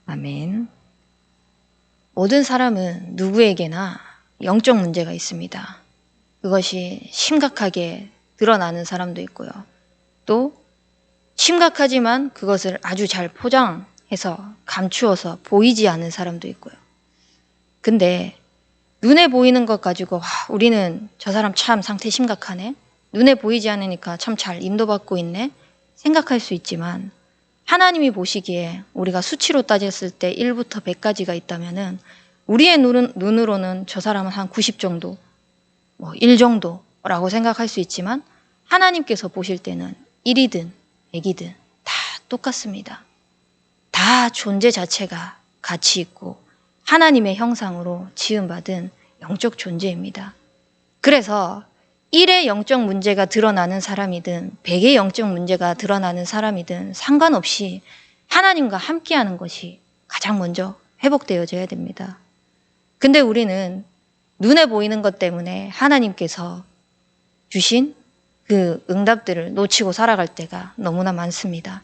아멘. 모든 사람은 누구에게나 영적 문제가 있습니다. 그것이 심각하게 드러나는 사람도 있고요. 또 심각하지만 그것을 아주 잘 포장해서 감추어서 보이지 않는 사람도 있고요. 근데 눈에 보이는 것 가지고 우리는 저 사람 참 상태 심각하네. 눈에 보이지 않으니까 참 잘 인도받고 있네. 생각할 수 있지만 하나님이 보시기에 우리가 수치로 따졌을 때 1부터 100까지가 있다면은 우리의 눈으로는 저 사람은 한 90 정도, 1 정도라고 생각할 수 있지만 하나님께서 보실 때는 1이든 100이든 다 똑같습니다. 다 존재 자체가 가치 있고 하나님의 형상으로 지음받은 영적 존재입니다. 그래서 1의 영적 문제가 드러나는 사람이든 100의 영적 문제가 드러나는 사람이든 상관없이 하나님과 함께하는 것이 가장 먼저 회복되어져야 됩니다. 근데 우리는 눈에 보이는 것 때문에 하나님께서 주신 그 응답들을 놓치고 살아갈 때가 너무나 많습니다.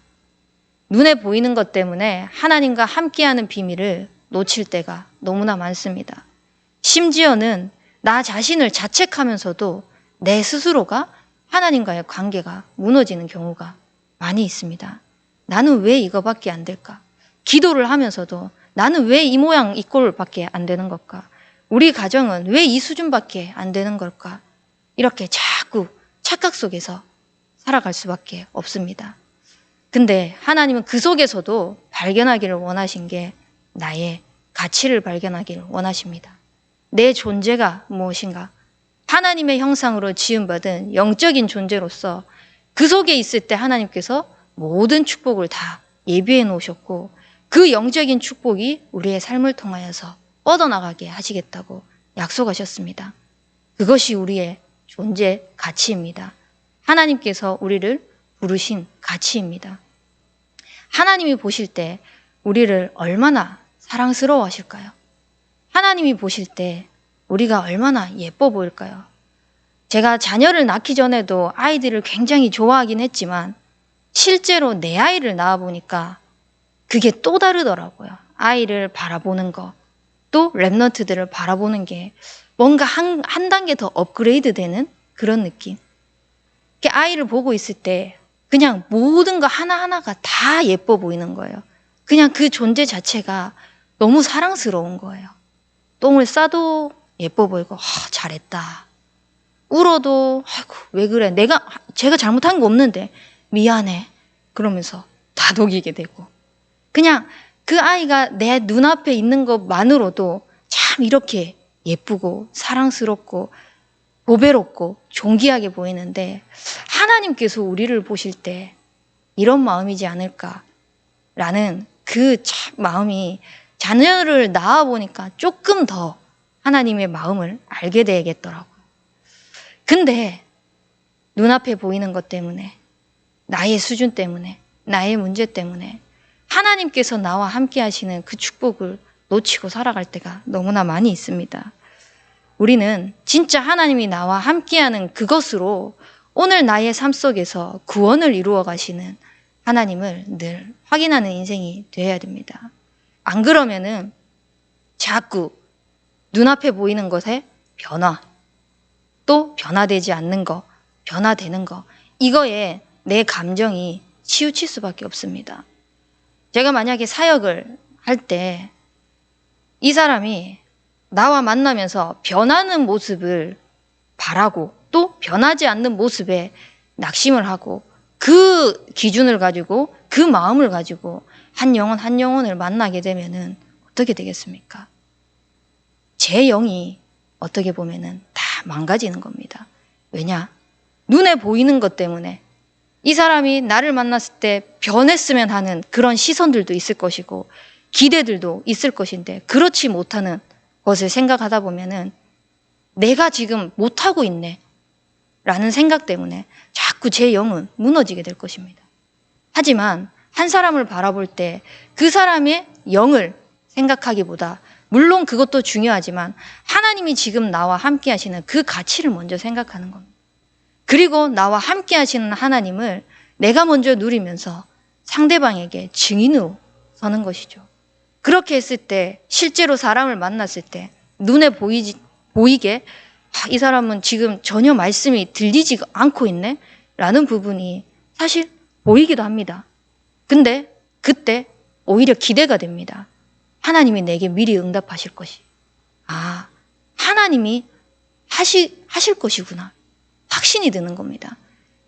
눈에 보이는 것 때문에 하나님과 함께하는 비밀을 놓칠 때가 너무나 많습니다. 심지어는 나 자신을 자책하면서도 내 스스로가 하나님과의 관계가 무너지는 경우가 많이 있습니다. 나는 왜 이거밖에 안 될까? 기도를 하면서도 나는 왜 이 모양 이 꼴밖에 안 되는 걸까? 우리 가정은 왜 이 수준밖에 안 되는 걸까? 이렇게 자꾸 착각 속에서 살아갈 수밖에 없습니다. 근데 하나님은 그 속에서도 발견하기를 원하신 게 나의 가치를 발견하기를 원하십니다. 내 존재가 무엇인가? 하나님의 형상으로 지음받은 영적인 존재로서 그 속에 있을 때 하나님께서 모든 축복을 다 예비해 놓으셨고 그 영적인 축복이 우리의 삶을 통하여서 뻗어나가게 하시겠다고 약속하셨습니다. 그것이 우리의 존재 가치입니다. 하나님께서 우리를 부르신 가치입니다. 하나님이 보실 때 우리를 얼마나 사랑스러워 하실까요? 하나님이 보실 때 우리가 얼마나 예뻐 보일까요? 제가 자녀를 낳기 전에도 아이들을 굉장히 좋아하긴 했지만 실제로 내 아이를 낳아보니까 그게 또 다르더라고요. 아이를 바라보는 거, 또 랩넌트들을 바라보는 게 뭔가 한 단계 더 업그레이드 되는 그런 느낌. 아이를 보고 있을 때 그냥 모든 거 하나하나가 다 예뻐 보이는 거예요. 그냥 그 존재 자체가 너무 사랑스러운 거예요. 똥을 싸도 예뻐 보이고 잘했다. 울어도 아이고 왜 그래? 제가 잘못한 거 없는데 미안해. 그러면서 다독이게 되고 그냥 그 아이가 내 눈앞에 있는 것만으로도 참 이렇게 예쁘고 사랑스럽고 보배롭고 존귀하게 보이는데 하나님께서 우리를 보실 때 이런 마음이지 않을까라는 그 참 마음이 자녀를 낳아보니까 조금 더 하나님의 마음을 알게 되겠더라고요. 근데 눈앞에 보이는 것 때문에 나의 수준 때문에 나의 문제 때문에 하나님께서 나와 함께 하시는 그 축복을 놓치고 살아갈 때가 너무나 많이 있습니다. 우리는 진짜 하나님이 나와 함께하는 그것으로 오늘 나의 삶 속에서 구원을 이루어 가시는 하나님을 늘 확인하는 인생이 되어야 됩니다. 안 그러면은 자꾸 눈앞에 보이는 것에 변화, 또 변화되지 않는 거, 변화되는 거, 이거에 내 감정이 치우칠 수밖에 없습니다. 제가 만약에 사역을 할 때 이 사람이 나와 만나면서 변하는 모습을 바라고 또 변하지 않는 모습에 낙심을 하고 그 기준을 가지고 그 마음을 가지고 한 영혼을 만나게 되면은 어떻게 되겠습니까? 제 영이 어떻게 보면은 다 망가지는 겁니다. 왜냐? 눈에 보이는 것 때문에 이 사람이 나를 만났을 때 변했으면 하는 그런 시선들도 있을 것이고 기대들도 있을 것인데 그렇지 못하는 것을 생각하다 보면은 내가 지금 못하고 있네 라는 생각 때문에 자꾸 제 영은 무너지게 될 것입니다. 하지만 한 사람을 바라볼 때 그 사람의 영을 생각하기보다 물론 그것도 중요하지만 하나님이 지금 나와 함께 하시는 그 가치를 먼저 생각하는 겁니다. 그리고 나와 함께 하시는 하나님을 내가 먼저 누리면서 상대방에게 증인으로 서는 것이죠. 그렇게 했을 때 실제로 사람을 만났을 때 눈에 보이게 이 사람은 지금 전혀 말씀이 들리지 않고 있네? 라는 부분이 사실 보이기도 합니다. 근데 그때 오히려 기대가 됩니다. 하나님이 내게 미리 응답하실 것이. 하나님이 하실 것이구나. 확신이 드는 겁니다.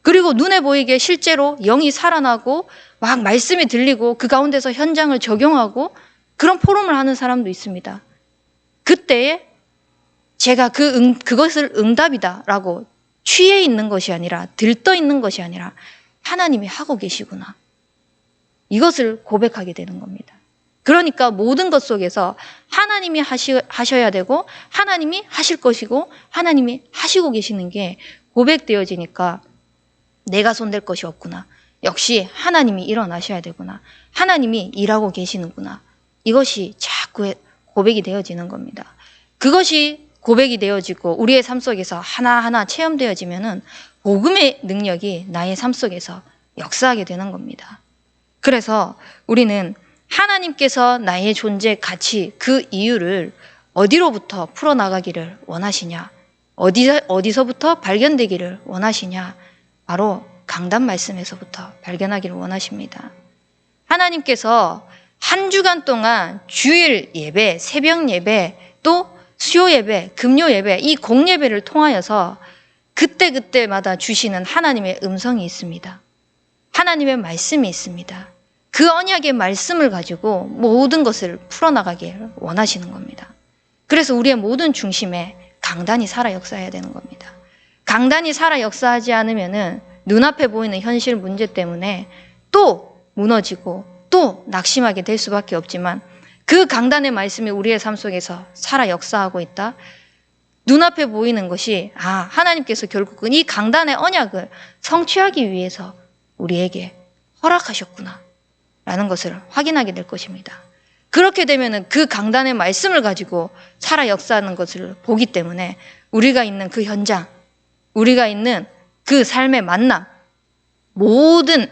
그리고 눈에 보이게 실제로 영이 살아나고 막 말씀이 들리고 그 가운데서 현장을 적용하고 그런 포럼을 하는 사람도 있습니다. 그때에 제가 그것을 응답이다라고 취해 있는 것이 아니라 들떠 있는 것이 아니라 하나님이 하고 계시구나. 이것을 고백하게 되는 겁니다. 그러니까 모든 것 속에서 하나님이 하셔야 되고 하나님이 하실 것이고 하나님이 하시고 계시는 게 고백되어지니까 내가 손댈 것이 없구나. 역시 하나님이 일어나셔야 되구나. 하나님이 일하고 계시는구나. 이것이 자꾸 고백이 되어지는 겁니다. 그것이 고백이 되어지고 우리의 삶 속에서 하나하나 체험되어지면은 복음의 능력이 나의 삶 속에서 역사하게 되는 겁니다. 그래서 우리는 하나님께서 나의 존재, 가치, 그 이유를 어디로부터 풀어나가기를 원하시냐? 어디서부터 발견되기를 원하시냐? 바로 강단 말씀에서부터 발견하기를 원하십니다. 하나님께서 한 주간 동안 주일 예배, 새벽 예배, 또 수요 예배, 금요 예배, 이 공예배를 통하여서 그때그때마다 주시는 하나님의 음성이 있습니다. 하나님의 말씀이 있습니다. 그 언약의 말씀을 가지고 모든 것을 풀어나가길 원하시는 겁니다. 그래서 우리의 모든 중심에 강단이 살아 역사해야 되는 겁니다. 강단이 살아 역사하지 않으면은 눈앞에 보이는 현실 문제 때문에 또 무너지고 또 낙심하게 될 수밖에 없지만 그 강단의 말씀이 우리의 삶 속에서 살아 역사하고 있다. 눈앞에 보이는 것이 하나님께서 결국은 이 강단의 언약을 성취하기 위해서 우리에게 허락하셨구나 라는 것을 확인하게 될 것입니다. 그렇게 되면은 그 강단의 말씀을 가지고 살아 역사하는 것을 보기 때문에 우리가 있는 그 현장, 우리가 있는 그 삶의 만남, 모든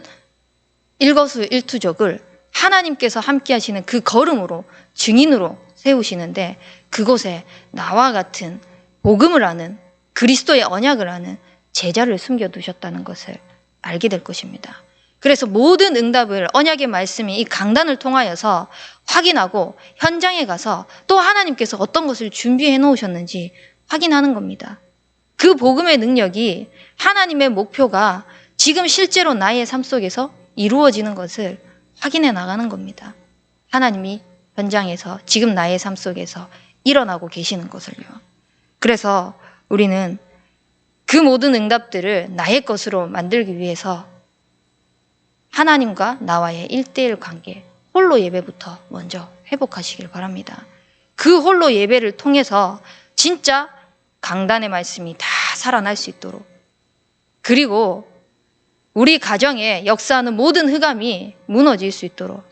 일거수일투족을 하나님께서 함께 하시는 그 걸음으로 증인으로 세우시는데 그곳에 나와 같은 복음을 아는 그리스도의 언약을 아는 제자를 숨겨두셨다는 것을 알게 될 것입니다. 그래서 모든 응답을 언약의 말씀이 이 강단을 통하여서 확인하고 현장에 가서 또 하나님께서 어떤 것을 준비해 놓으셨는지 확인하는 겁니다. 그 복음의 능력이 하나님의 목표가 지금 실제로 나의 삶 속에서 이루어지는 것을 확인해 나가는 겁니다. 하나님이 현장에서 지금 나의 삶 속에서 일어나고 계시는 것을요. 그래서 우리는 그 모든 응답들을 나의 것으로 만들기 위해서 하나님과 나와의 1:1 관계, 홀로 예배부터 먼저 회복하시길 바랍니다. 그 홀로 예배를 통해서 진짜 강단의 말씀이 다 살아날 수 있도록, 그리고 우리 가정에 역사하는 모든 흑암이 무너질 수 있도록,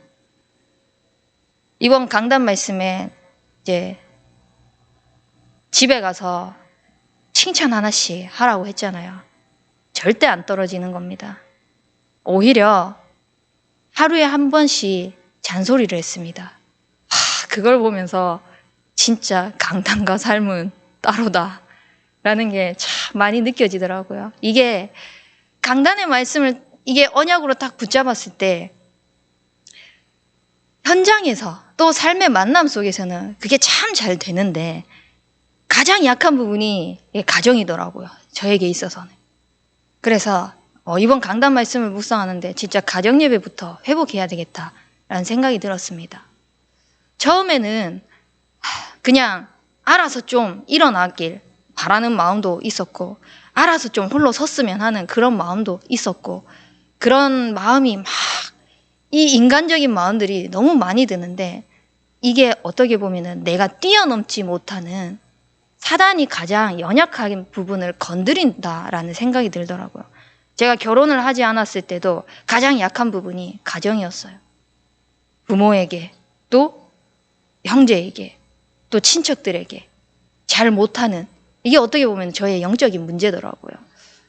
이번 강단 말씀에 이제 집에 가서 칭찬 하나씩 하라고 했잖아요. 절대 안 떨어지는 겁니다. 오히려 하루에 한 번씩 잔소리를 했습니다. 그걸 보면서 진짜 강단과 삶은 따로다 라는 게 참 많이 느껴지더라고요. 이게 강단의 말씀을 이게 언약으로 딱 붙잡았을 때 현장에서 또 삶의 만남 속에서는 그게 참 잘 되는데 가장 약한 부분이 가정이더라고요. 저에게 있어서는. 그래서 이번 강단 말씀을 묵상하는데 진짜 가정 예배부터 회복해야 되겠다라는 생각이 들었습니다. 처음에는 그냥 알아서 좀 일어나길 바라는 마음도 있었고 알아서 좀 홀로 섰으면 하는 그런 마음도 있었고 그런 마음이 막 이 인간적인 마음들이 너무 많이 드는데 이게 어떻게 보면은 내가 뛰어넘지 못하는 사단이 가장 연약한 부분을 건드린다라는 생각이 들더라고요. 제가 결혼을 하지 않았을 때도 가장 약한 부분이 가정이었어요. 부모에게, 또 형제에게, 또 친척들에게 잘 못하는, 이게 어떻게 보면 저의 영적인 문제더라고요.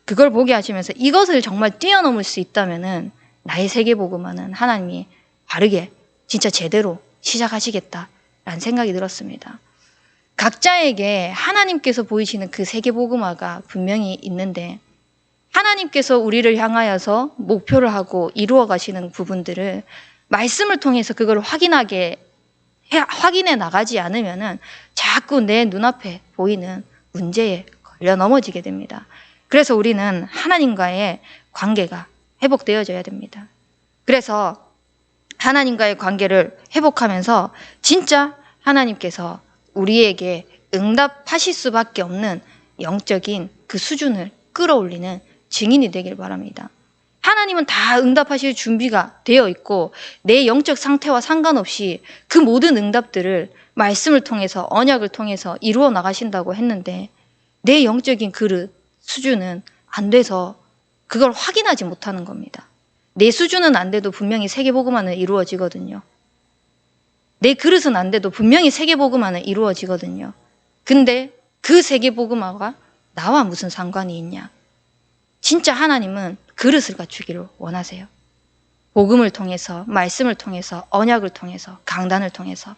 그걸 보게 하시면서 이것을 정말 뛰어넘을 수 있다면은 나의 세계복음화는 하나님이 바르게 진짜 제대로 시작하시겠다라는 생각이 들었습니다. 각자에게 하나님께서 보이시는 그 세계복음화가 분명히 있는데 하나님께서 우리를 향하여서 목표를 하고 이루어 가시는 부분들을 말씀을 통해서 그걸 확인해 나가지 않으면은 자꾸 내 눈앞에 보이는 문제에 걸려 넘어지게 됩니다. 그래서 우리는 하나님과의 관계가 회복되어져야 됩니다. 그래서 하나님과의 관계를 회복하면서 진짜 하나님께서 우리에게 응답하실 수밖에 없는 영적인 그 수준을 끌어올리는 증인이 되길 바랍니다. 하나님은 다 응답하실 준비가 되어 있고 내 영적 상태와 상관없이 그 모든 응답들을 말씀을 통해서 언약을 통해서 이루어 나가신다고 했는데 내 영적인 그릇 수준은 안 돼서 그걸 확인하지 못하는 겁니다. 내 수준은 안 돼도 분명히 세계복음화는 이루어지거든요. 내 그릇은 안 돼도 분명히 세계복음화는 이루어지거든요. 근데 그 세계복음화가 나와 무슨 상관이 있냐? 진짜 하나님은 그릇을 갖추기를 원하세요. 복음을 통해서, 말씀을 통해서, 언약을 통해서, 강단을 통해서.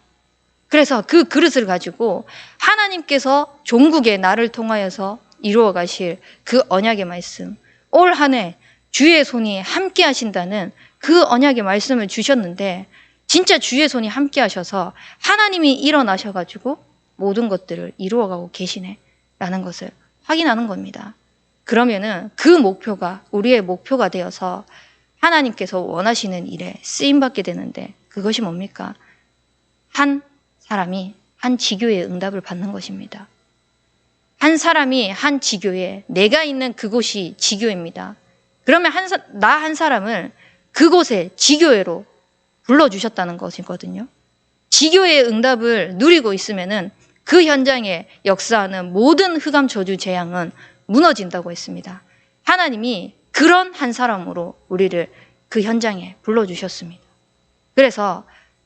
그래서 그 그릇을 가지고 하나님께서 종국의 나를 통하여서 이루어 가실 그 언약의 말씀, 올 한 해 주의 손이 함께 하신다는 그 언약의 말씀을 주셨는데 진짜 주의 손이 함께 하셔서 하나님이 일어나셔가지고 모든 것들을 이루어가고 계시네 라는 것을 확인하는 겁니다. 그러면은 그 목표가 우리의 목표가 되어서 하나님께서 원하시는 일에 쓰임받게 되는데 그것이 뭡니까? 한 사람이 한 지교의 응답을 받는 것입니다. 한 사람이 한 지교에 내가 있는 그곳이 지교입니다. 그러면 나 한 사람을 그곳에 지교회로 불러주셨다는 것이거든요. 지교의 응답을 누리고 있으면은 그 현장에 역사하는 모든 흑암 저주 재앙은 무너진다고 했습니다. 하나님이 그런 한 사람으로 우리를 그 현장에 불러주셨습니다. 그래서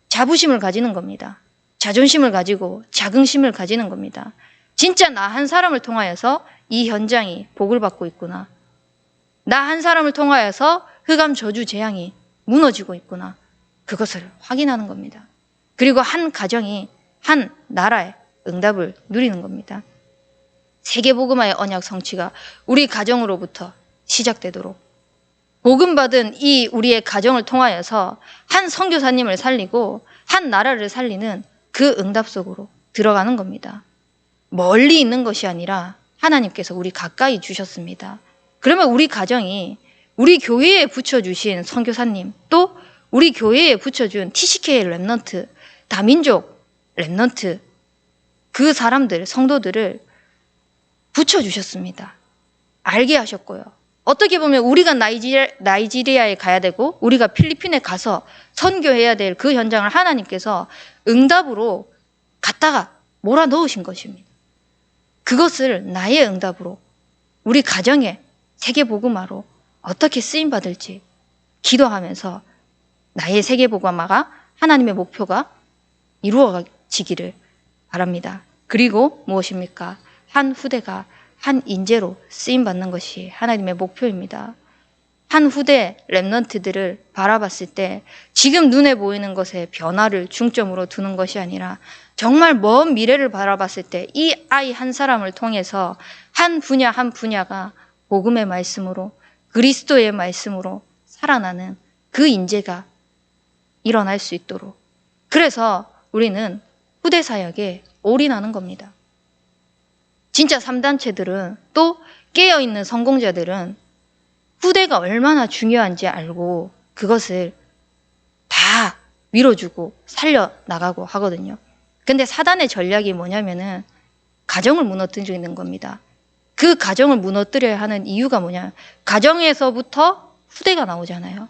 자부심을 가지는 겁니다. 자존심을 가지고 자긍심을 가지는 겁니다. 진짜 나 한 사람을 통하여서 이 현장이 복을 받고 있구나. 나 한 사람을 통하여서 흑암 저주 재앙이 무너지고 있구나. 그것을 확인하는 겁니다. 그리고 한 가정이 한 나라의 응답을 누리는 겁니다. 세계복음화의 언약 성취가 우리 가정으로부터 시작되도록 복음받은 이 우리의 가정을 통하여서 한 선교사님을 살리고 한 나라를 살리는 그 응답 속으로 들어가는 겁니다. 멀리 있는 것이 아니라 하나님께서 우리 가까이 주셨습니다. 그러면 우리 가정이 우리 교회에 붙여주신 선교사님 또 우리 교회에 붙여준 TCK 랩넌트, 다민족 랩넌트 그 사람들, 성도들을 붙여주셨습니다. 알게 하셨고요. 어떻게 보면 우리가 나이지리아에 가야 되고 우리가 필리핀에 가서 선교해야 될 그 현장을 하나님께서 응답으로 갖다가 몰아넣으신 것입니다. 그것을 나의 응답으로 우리 가정의 세계복음화로 어떻게 쓰임받을지 기도하면서 나의 세계복음화가 하나님의 목표가 이루어지기를 바랍니다. 그리고 무엇입니까? 한 후대가 한 인재로 쓰임받는 것이 하나님의 목표입니다. 한 후대 랩넌트들을 바라봤을 때 지금 눈에 보이는 것에 변화를 중점으로 두는 것이 아니라 정말 먼 미래를 바라봤을 때 이 아이 한 사람을 통해서 한 분야 한 분야가 복음의 말씀으로 그리스도의 말씀으로 살아나는 그 인재가 일어날 수 있도록 그래서 우리는 후대 사역에 올인하는 겁니다. 진짜 3단체들은 또 깨어있는 성공자들은 후대가 얼마나 중요한지 알고 그것을 다 밀어주고 살려나가고 하거든요. 근데 사단의 전략이 뭐냐면은 가정을 무너뜨리는 겁니다. 그 가정을 무너뜨려야 하는 이유가 뭐냐? 가정에서부터 후대가 나오잖아요.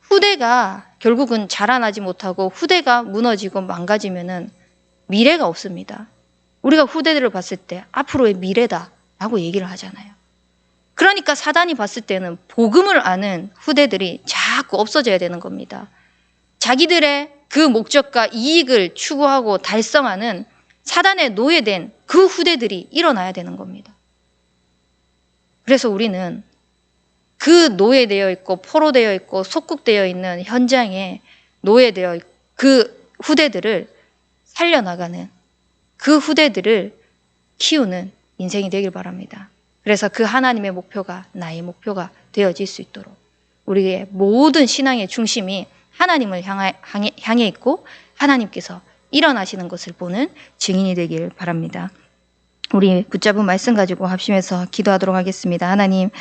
후대가 결국은 자라나지 못하고 후대가 무너지고 망가지면은 미래가 없습니다. 우리가 후대들을 봤을 때 앞으로의 미래다라고 얘기를 하잖아요. 그러니까 사단이 봤을 때는 복음을 아는 후대들이 자꾸 없어져야 되는 겁니다. 자기들의 그 목적과 이익을 추구하고 달성하는 사단에 노예된 그 후대들이 일어나야 되는 겁니다. 그래서 우리는 그 노예되어 있고 포로되어 있고 속국되어 있는 현장에 노예되어 있고 그 후대들을 살려나가는, 그 후대들을 키우는 인생이 되길 바랍니다. 그래서 그 하나님의 목표가 나의 목표가 되어질 수 있도록 우리의 모든 신앙의 중심이 하나님을 향해 있고 하나님께서 일어나시는 것을 보는 증인이 되길 바랍니다. 우리 붙잡은 말씀 가지고 합심해서 기도하도록 하겠습니다. 하나님,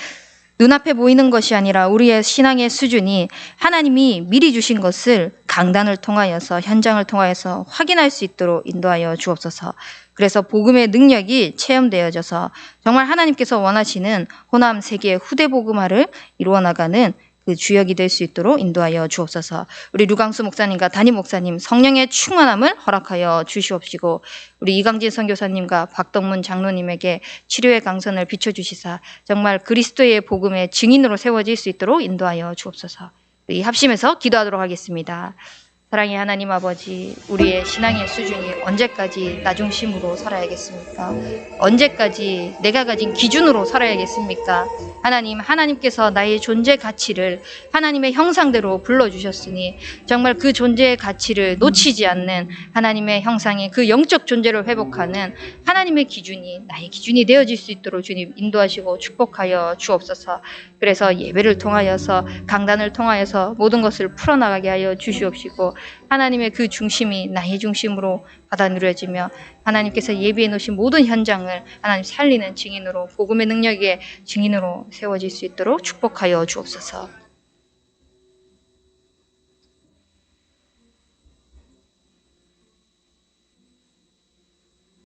눈앞에 보이는 것이 아니라 우리의 신앙의 수준이 하나님이 미리 주신 것을 강단을 통하여서, 현장을 통하여서 확인할 수 있도록 인도하여 주옵소서. 그래서 복음의 능력이 체험되어져서 정말 하나님께서 원하시는 호남 세계 후대 복음화를 이루어 나가는 그 주역이 될 수 있도록 인도하여 주옵소서. 우리 류광수 목사님과 담임 목사님 성령의 충만함을 허락하여 주시옵시고, 우리 이강진 선교사님과 박덕문 장로님에게 치료의 강선을 비춰주시사 정말 그리스도의 복음의 증인으로 세워질 수 있도록 인도하여 주옵소서. 우리 합심해서 기도하도록 하겠습니다. 사랑의 하나님 아버지, 우리의 신앙의 수준이 언제까지 나 중심으로 살아야겠습니까? 언제까지 내가 가진 기준으로 살아야겠습니까? 하나님, 하나님께서 나의 존재 가치를 하나님의 형상대로 불러주셨으니 정말 그 존재의 가치를 놓치지 않는 하나님의 형상이 그 영적 존재를 회복하는 하나님의 기준이 나의 기준이 되어질 수 있도록 주님 인도하시고 축복하여 주옵소서. 그래서 예배를 통하여서, 강단을 통하여서 모든 것을 풀어나가게 하여 주시옵시고, 하나님의 그 중심이 나의 중심으로 받아 누려지며 하나님께서 예비해 놓으신 모든 현장을 하나님 살리는 증인으로, 복음의 능력의 증인으로 세워질 수 있도록 축복하여 주옵소서.